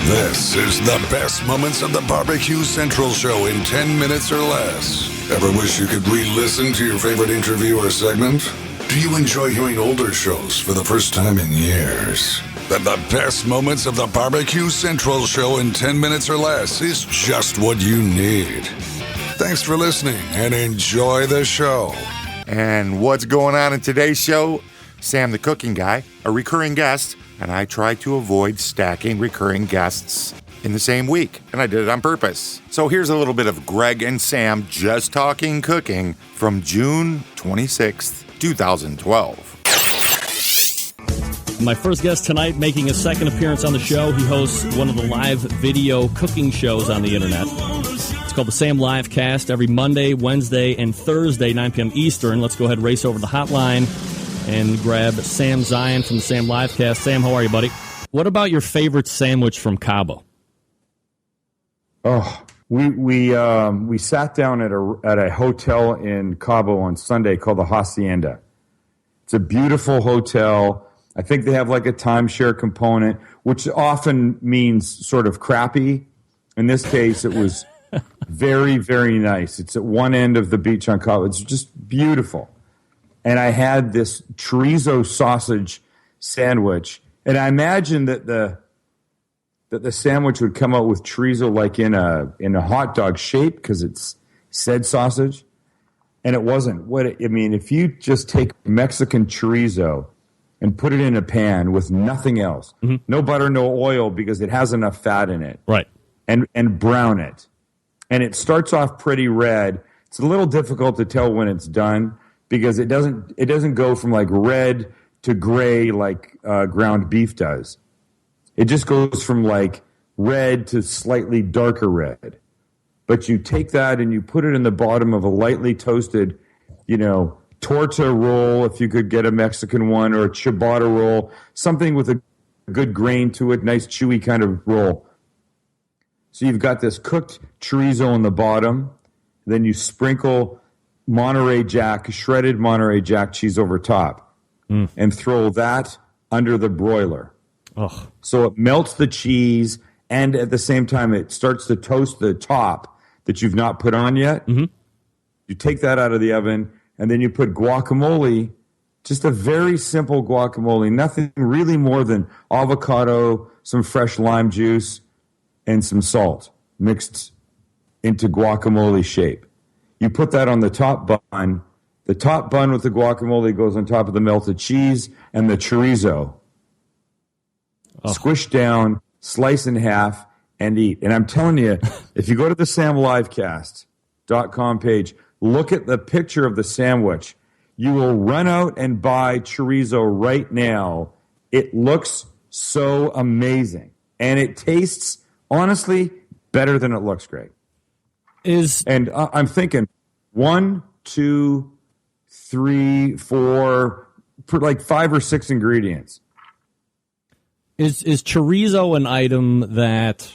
This is the best moments of the Barbecue Central show in 10 minutes or less. Ever wish you could re-listen to your favorite interview or segment? Do you enjoy hearing older shows for the first time in years? Then the best moments of the Barbecue Central show in 10 minutes or less is just what you need. Thanks for listening and enjoy the show. And what's going on in today's show? Sam the Cooking Guy, a recurring guest, and I try to avoid stacking recurring guests in the same week, and I did it on purpose. So here's a little bit of Greg and Sam just talking cooking from June 26th, 2012. My first guest tonight making a second appearance on the show. He hosts one of the live video cooking shows on the internet. It's called the Sam Livecast every Monday, Wednesday, and Thursday, 9 p.m. Eastern. Let's go ahead and race over the hotline and grab Sam Zion from the Sam Livecast. Sam, how are you, buddy? What about your favorite sandwich from Cabo? Oh, we sat down at a hotel in Cabo on Sunday called the Hacienda. It's a beautiful hotel. I think they have like a timeshare component, which often means sort of crappy. In this case, it was very, very nice. It's at one end of the beach on Cabo. It's just beautiful. And I had this chorizo sausage sandwich, and I imagined that the sandwich would come out with chorizo like in a hot dog shape because it's said sausage, and it wasn't. If you just take Mexican chorizo and put it in a pan with nothing else, no butter, no oil, because it has enough fat in it, right? And brown it, and it starts off pretty red. It's a little difficult to tell when it's done, because it doesn't go from like red to gray like ground beef does. It just goes from like red to slightly darker red. But you take that and you put it in the bottom of a lightly toasted, torta roll, if you could get a Mexican one, or a ciabatta roll, something with a good grain to it, nice chewy kind of roll. So you've got this cooked chorizo on the bottom, then you sprinkle shredded Monterey Jack cheese over top, and throw that under the broiler. Oh. So it melts the cheese, and at the same time it starts to toast the top that you've not put on yet. Mm-hmm. You take that out of the oven, and then you put guacamole, just a very simple guacamole, nothing really more than avocado, some fresh lime juice, and some salt mixed into guacamole shape. You put that on the top bun. The top bun with the guacamole goes on top of the melted cheese and the chorizo. Oh. Squish down, slice in half, and eat. And I'm telling you, if you go to the samlivecast.com page, look at the picture of the sandwich. You will run out and buy chorizo right now. It looks so amazing. And it tastes, honestly, better than it looks, Greg. And I'm thinking 1, 2, 3, 4, like 5 or 6 ingredients. Is chorizo an item that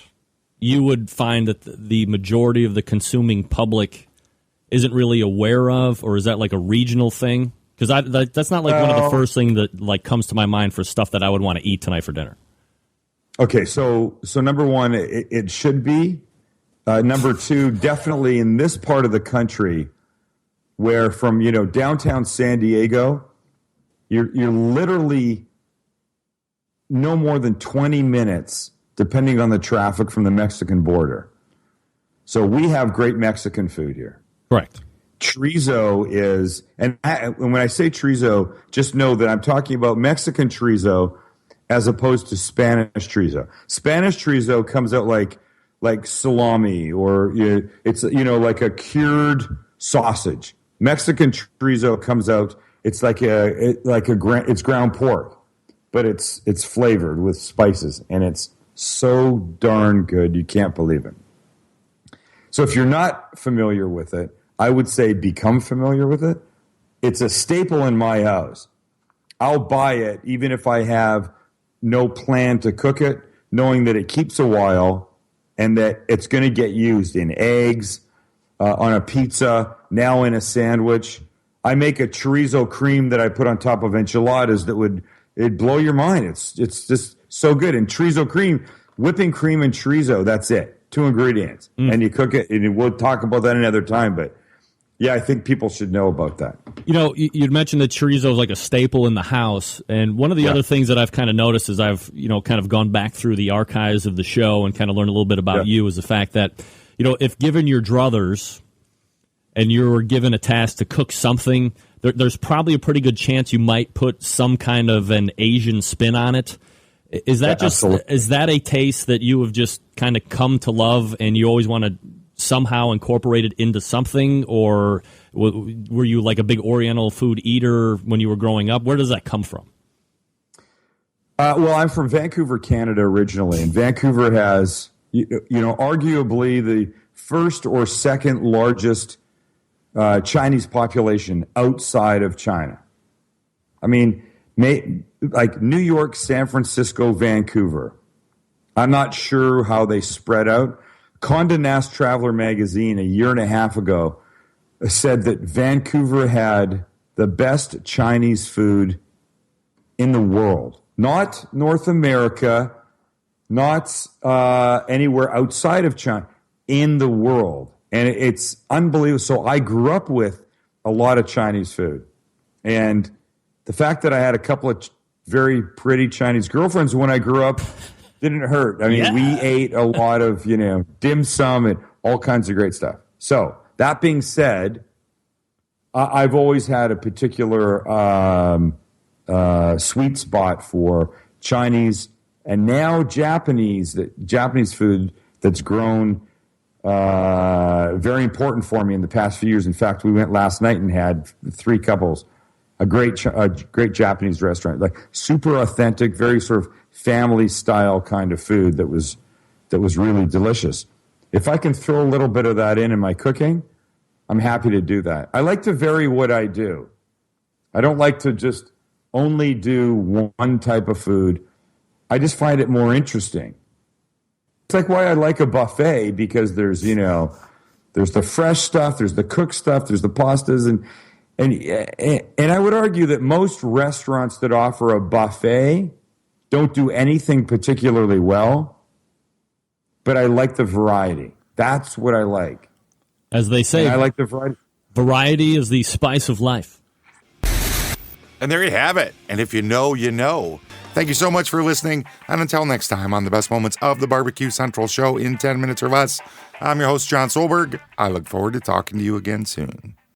you would find that the majority of the consuming public isn't really aware of, or is that like a regional thing? Because that's not like one of the first things that like comes to my mind for stuff that I would want to eat tonight for dinner. Okay, so number one, it should be. Number two, definitely in this part of the country, where from downtown San Diego, you're literally no more than 20 minutes, depending on the traffic, from the Mexican border. So we have great Mexican food here. Correct. Chorizo is, and when I say chorizo, just know that I'm talking about Mexican chorizo as opposed to Spanish chorizo. Spanish chorizo comes out like salami, or it's like a cured sausage. Mexican chorizo comes out, it's it's ground pork, but it's flavored with spices, and it's so darn good you can't believe it. So if you're not familiar with it, I would say become familiar with it. It's a staple in my house. I'll buy it even if I have no plan to cook it, knowing that it keeps a while and that it's going to get used in eggs, on a pizza, now in a sandwich. I make a chorizo cream that I put on top of enchiladas that it'd blow your mind. It's just so good. And chorizo cream whipping cream and chorizo. That's it. 2 ingredients. And you cook it, and we'll talk about that another time. But yeah, I think people should know about that. You know, you'd mentioned that chorizo is like a staple in the house. And one of the other things that I've kind of noticed as I've, kind of gone back through the archives of the show and kind of learned a little bit about you is the fact that, if given your druthers and you were given a task to cook something, there's probably a pretty good chance you might put some kind of an Asian spin on it. Is that is that a taste that you have just kind of come to love and you always want to somehow incorporate it into something, or were you like a big Oriental food eater when you were growing up? Where does that come from? Well, I'm from Vancouver, Canada originally, and Vancouver has, arguably the first or second largest Chinese population outside of China. I mean, like New York, San Francisco, Vancouver. I'm not sure how they spread out. Condé Nast Traveler magazine a year and a half ago said that Vancouver had the best Chinese food in the world. Not North America, not anywhere outside of China, in the world. And it's unbelievable. So I grew up with a lot of Chinese food. And the fact that I had a couple of very pretty Chinese girlfriends when I grew up didn't hurt. I mean, we ate a lot of, dim sum and all kinds of great stuff. So that being said, I've always had a particular sweet spot for Chinese and now Japanese food that's grown very important for me in the past few years. In fact, we went last night and had 3 couples, a great Japanese restaurant, like super authentic, very sort of family style kind of food that was really delicious. If I can throw a little bit of that in my cooking, I'm happy to do that. I like to vary what I do. I don't like to just only do one type of food. I just find it more interesting. It's like why I like a buffet, because there's the fresh stuff, there's the cooked stuff, there's the pastas, and I would argue that most restaurants that offer a buffet don't do anything particularly well, but I like the variety. That's what I like. As they say, and I like the variety. Variety is the spice of life. And there you have it. And if you know, you know. Thank you so much for listening. And until next time on the best moments of the Barbecue Central show in 10 minutes or less, I'm your host, John Solberg. I look forward to talking to you again soon.